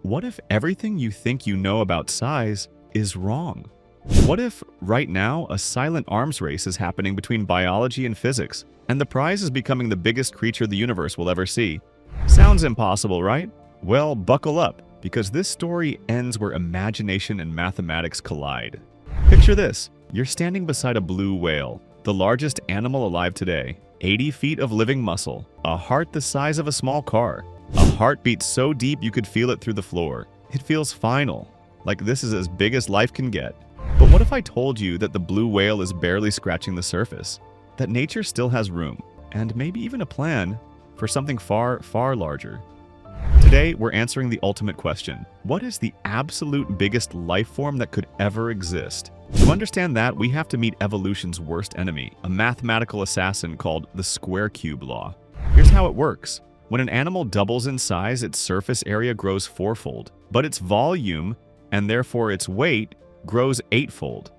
What if everything you think you know about size is wrong? What if, right now, a silent arms race is happening between biology and physics, and the prize is becoming the biggest creature the universe will ever see? Sounds impossible, right? Well, buckle up, because this story ends where imagination and mathematics collide. Picture this. You're standing beside a blue whale, the largest animal alive today. 80 feet of living muscle, a heart the size of a small car. A heartbeat so deep you could feel it through the floor. It feels final, like this is as big as life can get. But what if I told you that the blue whale is barely scratching the surface? That nature still has room, and maybe even a plan, for something far, far larger. Today, we're answering the ultimate question. What is the absolute biggest life form that could ever exist? To understand that, we have to meet evolution's worst enemy, a mathematical assassin called the square cube law. Here's how it works. When an animal doubles in size, its surface area grows fourfold, but its volume, and therefore its weight, grows eightfold.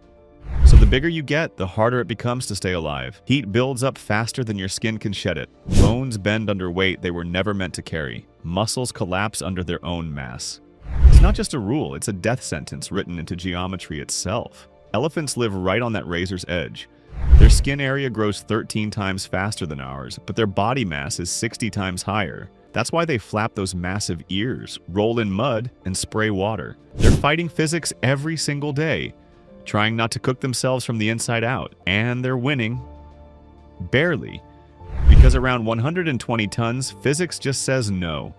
So the bigger you get, the harder it becomes to stay alive. Heat builds up faster than your skin can shed it. Bones bend under weight they were never meant to carry. Muscles collapse under their own mass. It's not just a rule, it's a death sentence written into geometry itself. Elephants live right on that razor's edge. Their skin area grows 13 times faster than ours, but their body mass is 60 times higher. That's why they flap those massive ears, roll in mud, and spray water. They're fighting physics every single day, trying not to cook themselves from the inside out, and they're winning. Barely. Because around 120 tons, physics just says no.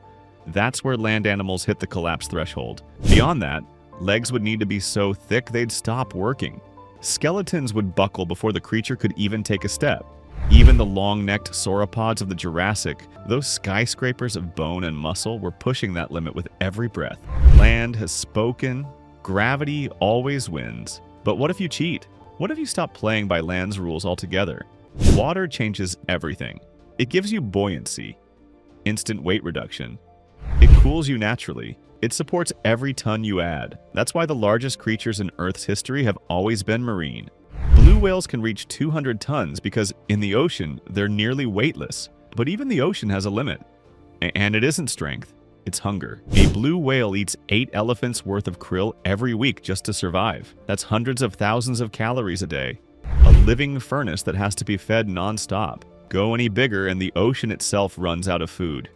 That's where land animals hit the collapse threshold. Beyond that, legs would need to be so thick they'd stop working. Skeletons would buckle before the creature could even take a step. Even the long-necked sauropods of the Jurassic, those skyscrapers of bone and muscle, were pushing that limit with every breath. Land has spoken. Gravity always wins. But what if you cheat? What if you stop playing by land's rules altogether? Water changes everything. It gives you buoyancy, instant weight reduction. It cools you naturally. It supports every ton you add. That's why the largest creatures in Earth's history have always been marine. Blue whales can reach 200 tons because in the ocean, they're nearly weightless. But even the ocean has a limit. And it isn't strength, it's hunger. A blue whale eats 8 elephants worth of krill every week just to survive. That's hundreds of thousands of calories a day. A living furnace that has to be fed non-stop. Go any bigger and the ocean itself runs out of food.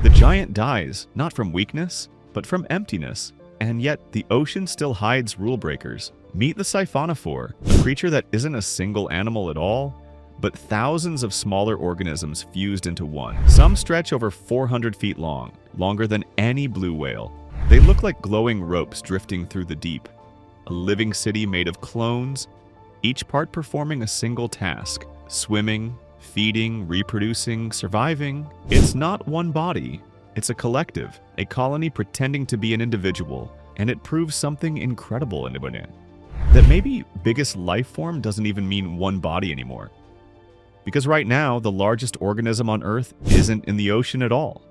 The giant dies, not from weakness, but from emptiness. And yet, the ocean still hides rule breakers. Meet the siphonophore, a creature that isn't a single animal at all, but thousands of smaller organisms fused into one. Some stretch over 400 feet long, longer than any blue whale. They look like glowing ropes drifting through the deep. A living city made of clones, each part performing a single task: swimming, feeding, reproducing, surviving. It's not one body. It's a collective, a colony pretending to be an individual, and it proves something incredible in it. That maybe biggest life form doesn't even mean one body anymore. Because right now, the largest organism on Earth isn't in the ocean at all.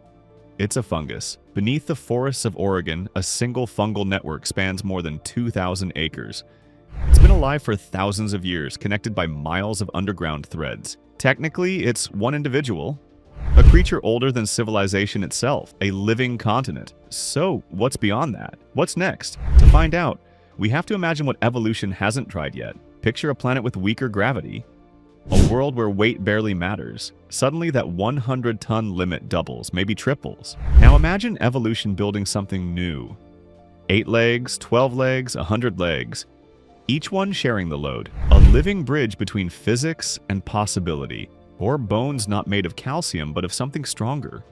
It's a fungus. Beneath the forests of Oregon, a single fungal network spans more than 2,000 acres. It's been alive for thousands of years, connected by miles of underground threads. Technically, it's one individual, a creature older than civilization itself, a living continent. So, what's beyond that? What's next? To find out, we have to imagine what evolution hasn't tried yet. Picture a planet with weaker gravity, a world where weight barely matters. Suddenly that 100-ton limit doubles, maybe triples. Now imagine evolution building something new. 8 legs, 12 legs, 100 legs. Each one sharing the load. A living bridge between physics and possibility. Or bones not made of calcium, but of something stronger.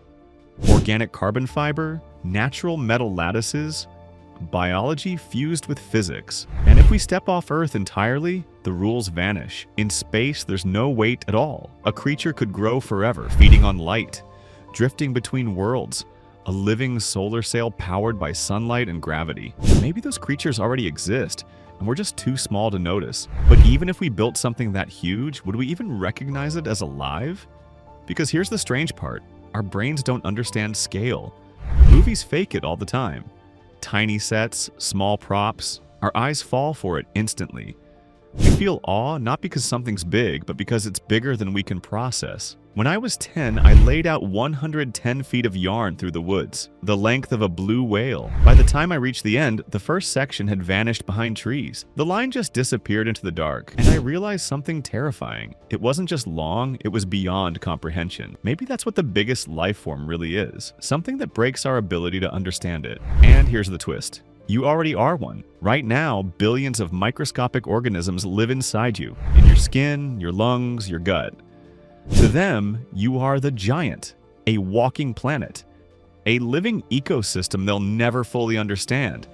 Organic carbon fiber, natural metal lattices, biology fused with physics. And if we step off Earth entirely, the rules vanish. In space, there's no weight at all. A creature could grow forever, feeding on light, drifting between worlds. A living solar sail powered by sunlight and gravity. Maybe those creatures already exist, and we're just too small to notice. But even if we built something that huge, would we even recognize it as alive? Because here's the strange part. Our brains don't understand scale. Movies fake it all the time. Tiny sets, small props. Our eyes fall for it instantly. We feel awe not because something's big, but because it's bigger than we can process. When I was 10, I laid out 110 feet of yarn through the woods, the length of a blue whale. By the time I reached the end, the first section had vanished behind trees. The line just disappeared into the dark, and I realized something terrifying. It wasn't just long, it was beyond comprehension. Maybe that's what the biggest life form really is, something that breaks our ability to understand it. And here's the twist. You already are one. Right now, billions of microscopic organisms live inside you, in your skin, your lungs, your gut. To them, you are the giant, a walking planet, a living ecosystem they'll never fully understand.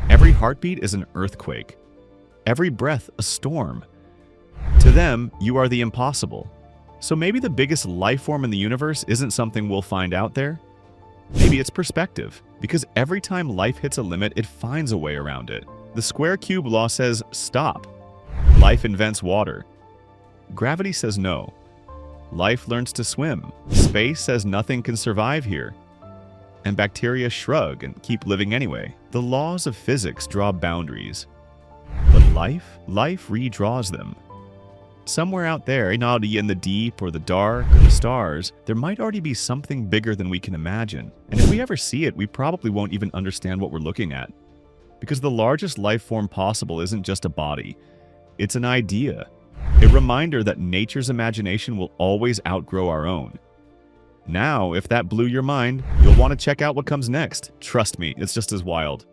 Every heartbeat is an earthquake, every breath a storm. To them, you are the impossible. So maybe the biggest life form in the universe isn't something we'll find out there. Maybe it's perspective, because every time life hits a limit, it finds a way around it. The square cube law says stop. Life invents water. Gravity says no. Life learns to swim. Space says nothing can survive here. And bacteria shrug and keep living anyway. The laws of physics draw boundaries. But life redraws them. Somewhere out there, not in the deep or the dark or the stars, there might already be something bigger than we can imagine. And if we ever see it, we probably won't even understand what we're looking at. Because the largest life form possible isn't just a body. It's an idea. A reminder that nature's imagination will always outgrow our own. Now, if that blew your mind, you'll want to check out what comes next. Trust me, it's just as wild.